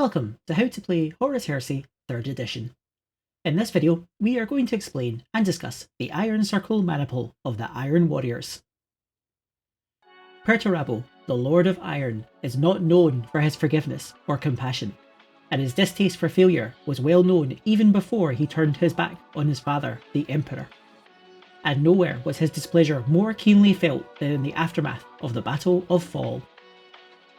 Welcome to How to Play Horus Heresy 3rd Edition. In this video, we are going to explain and discuss the Iron Circle mana pool of the Iron Warriors. Perturabo, the Lord of Iron, is not known for his forgiveness or compassion, and his distaste for failure was well known even before he turned his back on his father, the Emperor. And nowhere was his displeasure more keenly felt than in the aftermath of the Battle of Fall.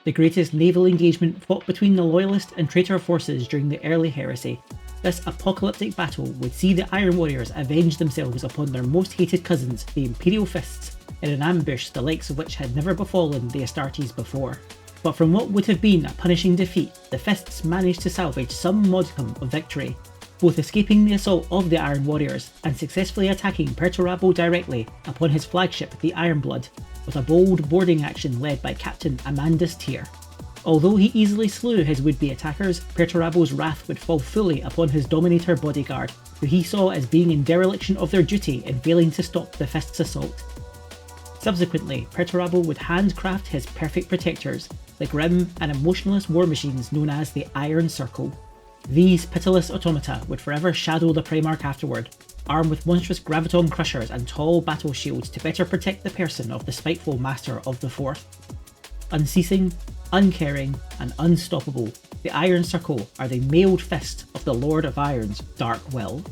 The greatest naval engagement fought between the Loyalist and traitor forces during the early Heresy, this apocalyptic battle would see the Iron Warriors avenge themselves upon their most hated cousins, the Imperial Fists, in an ambush the likes of which had never befallen the Astartes before. But from what would have been a punishing defeat, the Fists managed to salvage some modicum of victory, both escaping the assault of the Iron Warriors and successfully attacking Perturabo directly upon his flagship the Ironblood, with a bold boarding action led by Captain Amandus Tyr. Although he easily slew his would-be attackers, Perturabo's wrath would fall fully upon his Dominator bodyguard, who he saw as being in dereliction of their duty in failing to stop the Fist's assault. Subsequently, Perturabo would handcraft his perfect protectors, the grim and emotionless war machines known as the Iron Circle. These pitiless automata would forever shadow the Primarch afterward, armed with monstrous graviton crushers and tall battle shields to better protect the person of the spiteful Master of the Fourth. Unceasing, uncaring, and unstoppable, the Iron Circle are the mailed fist of the Lord of Iron's dark will.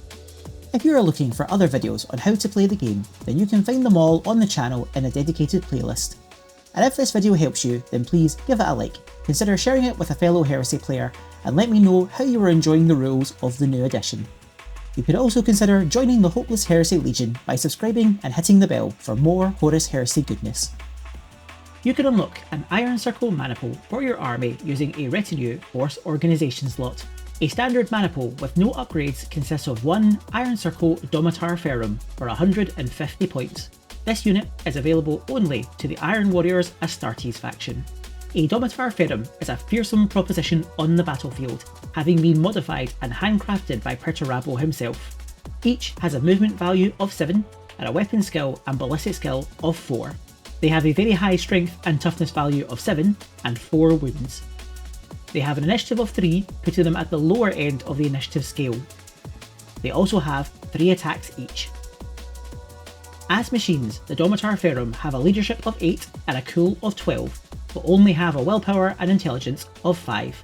If you are looking for other videos on how to play the game, then you can find them all on the channel in a dedicated playlist. And if this video helps you, then please give it a like, consider sharing it with a fellow Heresy player, and let me know how you are enjoying the rules of the new edition. You could also consider joining the Hopeless Heresy Legion by subscribing and hitting the bell for more Horus Heresy goodness. You can unlock an Iron Circle mana pool for your army using a Retinue Force Organisation slot. A standard mana pool with no upgrades consists of one Iron Circle Domitar Ferrum for 150 points. This unit is available only to the Iron Warriors Astartes faction. A Domitar Ferrum is a fearsome proposition on the battlefield, having been modified and handcrafted by Perturabo himself. Each has a movement value of 7 and a weapon skill and ballistic skill of 4. They have a very high strength and toughness value of 7 and 4 wounds. They have an initiative of 3, putting them at the lower end of the initiative scale. They also have 3 attacks each. As machines, the Domitar Ferrum have a leadership of 8 and a cool of 12, but only have a willpower and intelligence of 5.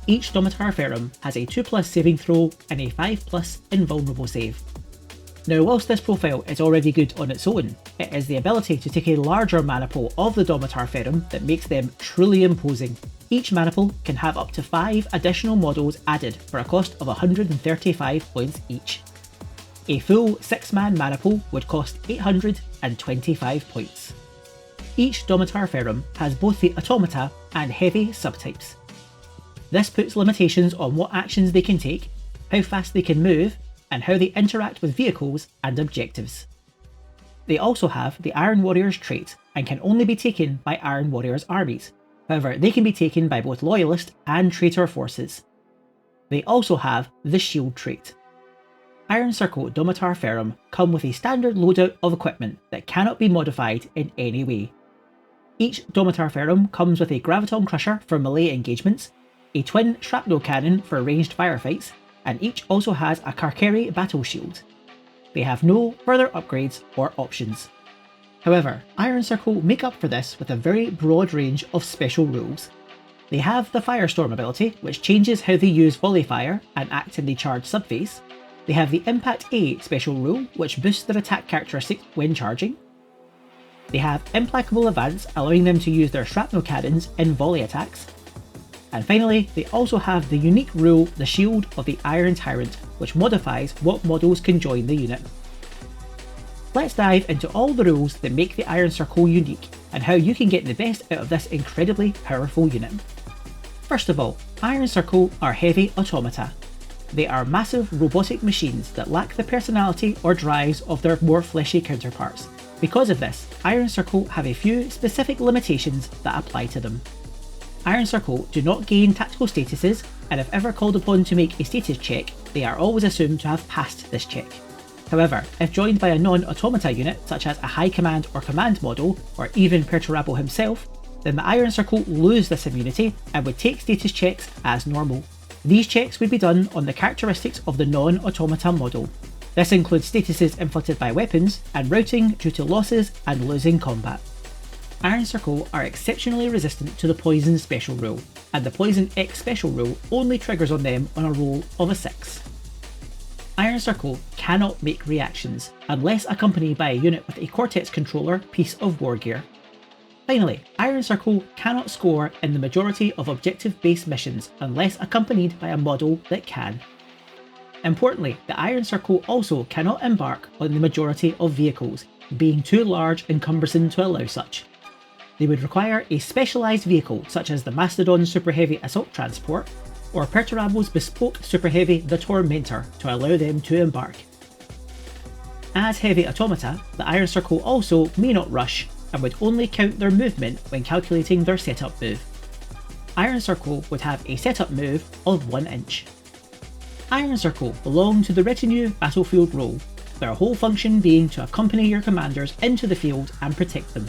Each Domitar Ferrum has a 2+ saving throw and a 5+ invulnerable save. Now, whilst this profile is already good on its own, it is the ability to take a larger mana pool of the Domitar Ferrum that makes them truly imposing. Each mana pool can have up to 5 additional models added for a cost of 135 points each. A full 6-man mana pool would cost 825 points. Each Domitar Ferrum has both the Automata and Heavy subtypes. This puts limitations on what actions they can take, how fast they can move, and how they interact with vehicles and objectives. They also have the Iron Warriors trait and can only be taken by Iron Warriors armies. However, they can be taken by both Loyalist and traitor forces. They also have the Shield trait. Iron Circle Domitar Ferrum come with a standard loadout of equipment that cannot be modified in any way. Each Domitar Ferrum comes with a Graviton Crusher for melee engagements, a twin shrapnel cannon for ranged firefights, and each also has a Karceri battle shield. They have no further upgrades or options. However, Iron Circle make up for this with a very broad range of special rules. They have the Firestorm ability, which changes how they use volley fire and act in the charged subphase. They have the Impact A special rule, which boosts their attack characteristics when charging. They have Implacable Advance, allowing them to use their shrapnel cannons in volley attacks. And finally, they also have the unique rule, the Shield of the Iron Tyrant, which modifies what models can join the unit. Let's dive into all the rules that make the Iron Circle unique, and how you can get the best out of this incredibly powerful unit. First of all, Iron Circle are heavy automata. They are massive robotic machines that lack the personality or drives of their more fleshy counterparts. Because of this, Iron Circle have a few specific limitations that apply to them. Iron Circle do not gain tactical statuses, and if ever called upon to make a status check, they are always assumed to have passed this check. However, if joined by a non-automata unit such as a high command or command model, or even Perturabo himself, then the Iron Circle lose this immunity and would take status checks as normal. These checks would be done on the characteristics of the non-Automata model. This includes statuses inflicted by weapons and routing due to losses and losing combat. Iron Circle are exceptionally resistant to the Poison special rule, and the Poison X special rule only triggers on them on a roll of a 6. Iron Circle cannot make reactions unless accompanied by a unit with a Cortex controller piece of Wargear. Finally, Iron Circle cannot score in the majority of objective-based missions unless accompanied by a model that can. Importantly, the Iron Circle also cannot embark on the majority of vehicles, being too large and cumbersome to allow such. They would require a specialised vehicle such as the Mastodon Super Heavy Assault Transport, or Perturable's bespoke Super Heavy the Tormentor to allow them to embark. As heavy automata, the Iron Circle also may not rush, and would only count their movement when calculating their setup move. Iron Circle would have a setup move of 1 inch. Iron Circle belong to the retinue battlefield role, their whole function being to accompany your commanders into the field and protect them.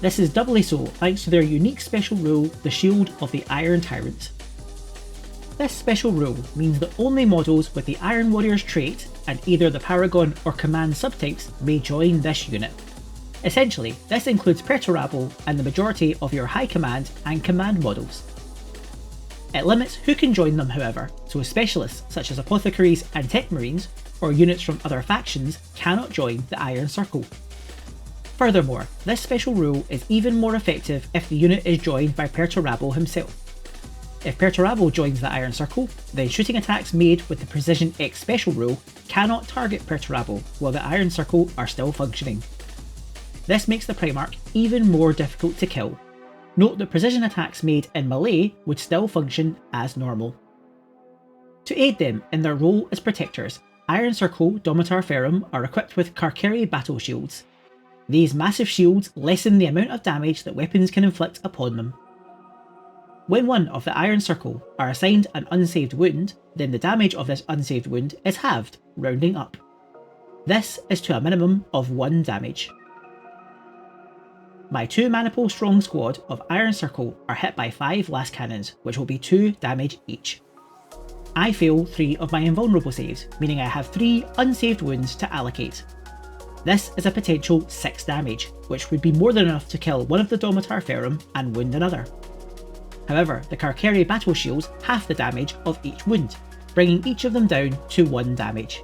This is doubly so thanks to their unique special rule, the Shield of the Iron Tyrant. This special rule means that only models with the Iron Warriors trait and either the Paragon or Command subtypes may join this unit. Essentially, this includes Perturable and the majority of your High Command and Command models. It limits who can join them however, so specialists such as Apothecaries and Tech Marines, or units from other factions, cannot join the Iron Circle. Furthermore, this special rule is even more effective if the unit is joined by Perturable himself. If Perturable joins the Iron Circle, then shooting attacks made with the Precision X special rule cannot target Perturable while the Iron Circle are still functioning. This makes the Primarch even more difficult to kill. Note that precision attacks made in melee would still function as normal. To aid them in their role as protectors, Iron Circle Domitar Ferrum are equipped with Karceri battle shields. These massive shields lessen the amount of damage that weapons can inflict upon them. When one of the Iron Circle are assigned an unsaved wound, then the damage of this unsaved wound is halved, rounding up. This is to a minimum of 1 damage. My 2 Maniple strong squad of Iron Circle are hit by 5 last cannons, which will be 2 damage each. I fail 3 of my invulnerable saves, meaning I have 3 unsaved wounds to allocate. This is a potential 6 damage, which would be more than enough to kill one of the Domitar Ferrum and wound another. However, the Karceri battle shields half the damage of each wound, bringing each of them down to 1 damage.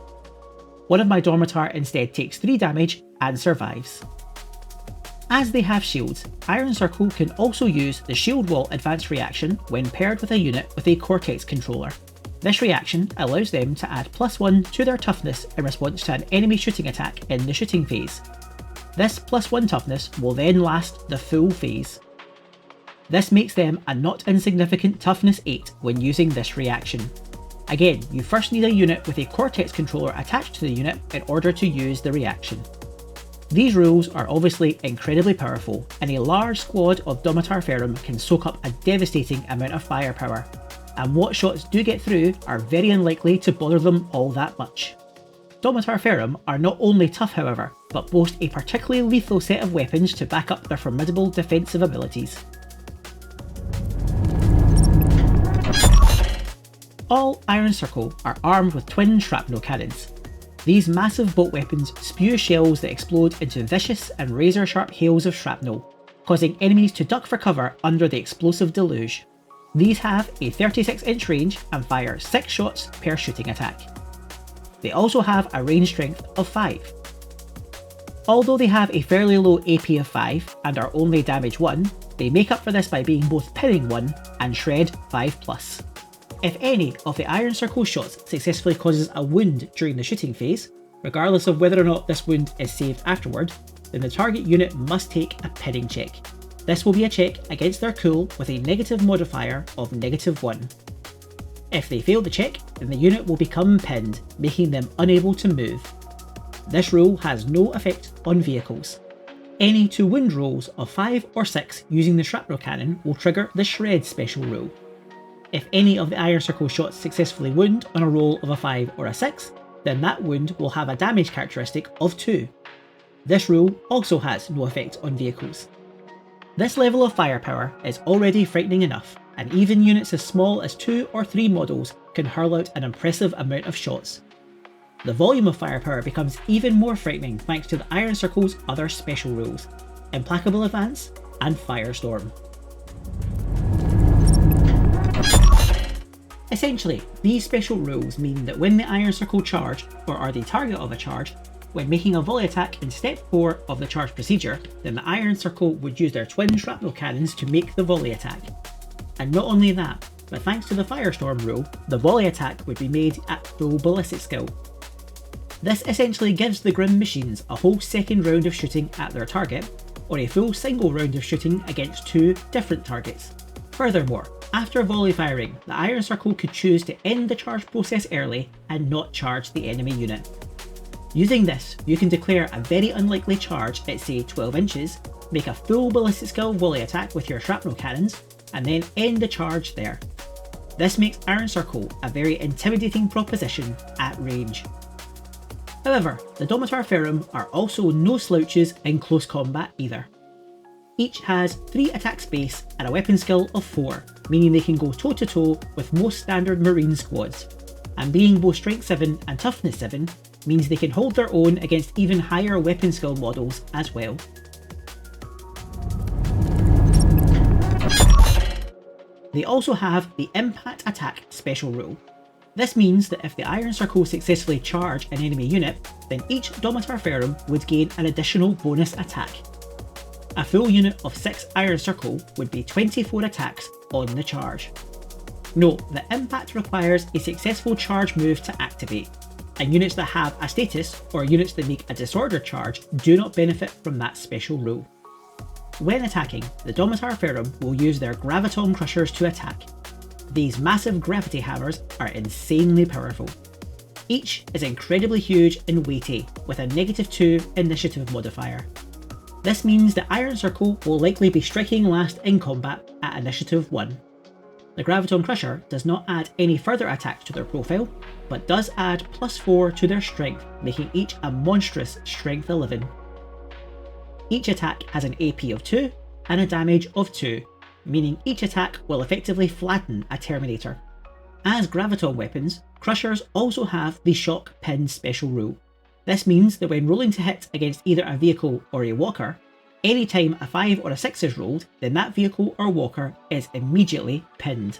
One of my Domitar instead takes 3 damage and survives. As they have shields, Iron Circle can also use the Shield Wall advanced reaction when paired with a unit with a Cortex controller. This reaction allows them to add +1 to their toughness in response to an enemy shooting attack in the shooting phase. This +1 toughness will then last the full phase. This makes them a not insignificant toughness 8 when using this reaction. Again, you first need a unit with a Cortex controller attached to the unit in order to use the reaction. These rules are obviously incredibly powerful, and a large squad of Domitar Ferrum can soak up a devastating amount of firepower, and what shots do get through are very unlikely to bother them all that much. Domitar Ferrum are not only tough however, but boast a particularly lethal set of weapons to back up their formidable defensive abilities. All Iron Circle are armed with twin shrapnel cannons. These massive bolt weapons spew shells that explode into vicious and razor-sharp hails of shrapnel, causing enemies to duck for cover under the explosive deluge. These have a 36-inch range and fire 6 shots per shooting attack. They also have a range strength of 5. Although they have a fairly low AP of 5 and are only damage 1, they make up for this by being both pinning 1 and shred 5+. If any of the Iron Circle shots successfully causes a wound during the shooting phase, regardless of whether or not this wound is saved afterward, then the target unit must take a pinning check. This will be a check against their cool with a negative modifier of -1. If they fail the check, then the unit will become pinned, making them unable to move. This rule has no effect on vehicles. Any 2 wound rolls of 5 or 6 using the shrapnel cannon will trigger the shred special rule. If any of the Iron Circle shots successfully wound on a roll of a 5 or a 6, then that wound will have a damage characteristic of 2. This rule also has no effect on vehicles. This level of firepower is already frightening enough, and even units as small as 2 or 3 models can hurl out an impressive amount of shots. The volume of firepower becomes even more frightening thanks to the Iron Circle's other special rules, Implacable Advance and Firestorm. Essentially, these special rules mean that when the Iron Circle charge, or are the target of a charge, when making a volley attack in step 4 of the charge procedure, then the Iron Circle would use their twin shrapnel cannons to make the volley attack. And not only that, but thanks to the Firestorm rule, the volley attack would be made at full ballistic skill. This essentially gives the Grim machines a whole second round of shooting at their target, or a full single round of shooting against 2 different targets. Furthermore, after volley firing, the Iron Circle could choose to end the charge process early and not charge the enemy unit. Using this, you can declare a very unlikely charge at say 12 inches, make a full ballistic skill volley attack with your shrapnel cannons, and then end the charge there. This makes Iron Circle a very intimidating proposition at range. However, the Domitar Ferrum are also no slouches in close combat either. Each has 3 attack space and a weapon skill of 4, meaning they can go toe to toe with most standard Marine squads, and being both Strength 7 and Toughness 7 means they can hold their own against even higher weapon skill models as well. They also have the Impact Attack special rule. This means that if the Iron Circle successfully charge an enemy unit, then each Domitar Ferrum would gain an additional bonus attack. A full unit of 6 Iron Circle would be 24 attacks on the charge. Note that Impact requires a successful charge move to activate, and units that have a status or units that make a disordered charge do not benefit from that special rule. When attacking, the Domitar Ferrum will use their Graviton Crushers to attack. These massive gravity hammers are insanely powerful. Each is incredibly huge and weighty, with a -2 initiative modifier. This means the Iron Circle will likely be striking last in combat at initiative 1. The Graviton Crusher does not add any further attacks to their profile, but does add +4 to their strength, making each a monstrous strength 11. Each attack has an AP of 2 and a damage of 2, meaning each attack will effectively flatten a Terminator. As Graviton weapons, Crushers also have the Shock Pin special rule. This means that when rolling to hit against either a vehicle or a walker, anytime a 5 or a 6 is rolled, then that vehicle or walker is immediately pinned.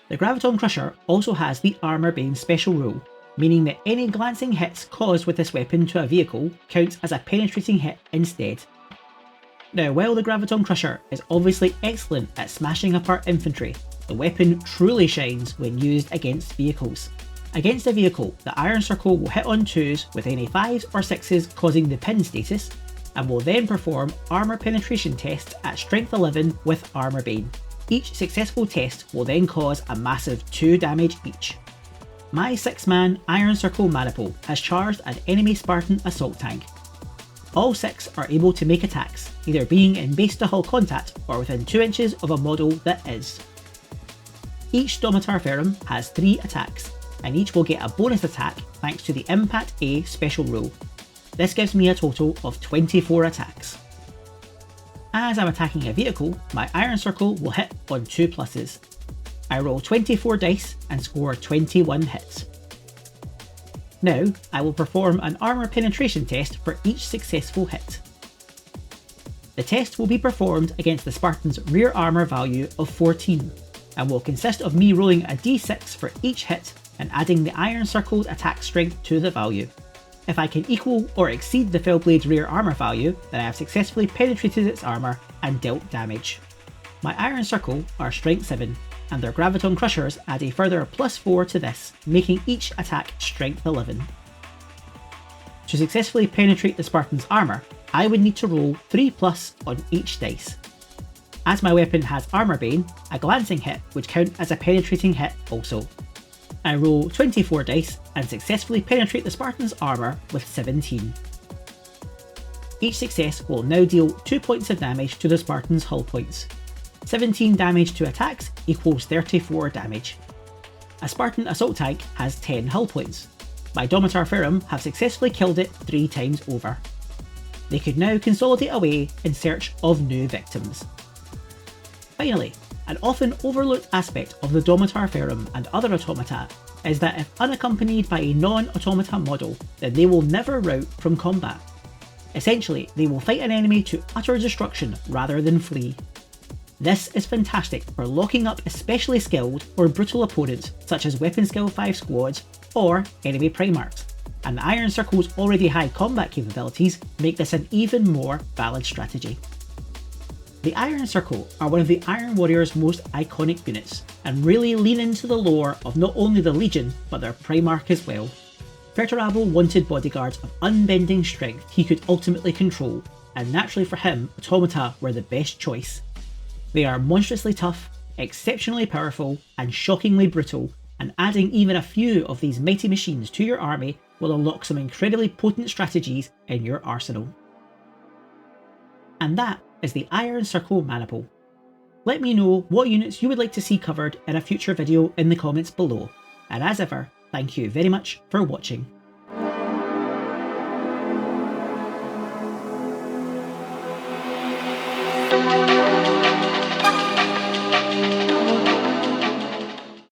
The Graviton Crusher also has the Armor Bane special rule, meaning that any glancing hits caused with this weapon to a vehicle counts as a penetrating hit instead. Now, while the Graviton Crusher is obviously excellent at smashing apart infantry, the weapon truly shines when used against vehicles. Against a vehicle, the Iron Circle will hit on 2s with any 5s or 6s causing the pin status, and will then perform armor penetration tests at strength 11 with Armor Bane. Each successful test will then cause a massive 2 damage each. My 6-man Iron Circle Maniple has charged an enemy Spartan assault tank. All 6 are able to make attacks, either being in base to hull contact or within 2 inches of a model that is. Each Domitar Ferrum has 3 attacks, and each will get a bonus attack thanks to the Impact A special rule. This gives me a total of 24 attacks. As I'm attacking a vehicle, my Iron Circle will hit on 2 pluses. I roll 24 dice and score 21 hits. Now, I will perform an armor penetration test for each successful hit. The test will be performed against the Spartan's rear armor value of 14, and will consist of me rolling a d6 for each hit and adding the Iron Circle's attack strength to the value. If I can equal or exceed the Fellblade's rear armor value, then I have successfully penetrated its armor and dealt damage. My Iron Circle are strength 7, and their Graviton Crushers add a further +4 to this, making each attack strength 11. To successfully penetrate the Spartan's armor, I would need to roll 3+ on each dice. As my weapon has Armor Bane, a glancing hit would count as a penetrating hit also. I roll 24 dice and successfully penetrate the Spartan's armor with 17. Each success will now deal 2 points of damage to the Spartan's hull points. 17 damage to attacks equals 34 damage. A Spartan assault tank has 10 hull points. My Domitar Ferrum have successfully killed it 3 times over. They could now consolidate away in search of new victims. Finally, an often overlooked aspect of the Domitar Ferrum and other automata is that if unaccompanied by a non-automata model, then they will never rout from combat. Essentially, they will fight an enemy to utter destruction rather than flee. This is fantastic for locking up especially skilled or brutal opponents such as Weapon Skill 5 squads or enemy Primarchs, and the Iron Circle's already high combat capabilities make this an even more valid strategy. The Iron Circle are one of the Iron Warrior's most iconic units, and really lean into the lore of not only the Legion but their Primarch as well. Perturabo wanted bodyguards of unbending strength he could ultimately control, and naturally for him, Automata were the best choice. They are monstrously tough, exceptionally powerful, and shockingly brutal, and adding even a few of these mighty machines to your army will unlock some incredibly potent strategies in your arsenal. And that is the Iron Circle Maniple. Let me know what units you would like to see covered in a future video in the comments below, and as ever, thank you very much for watching.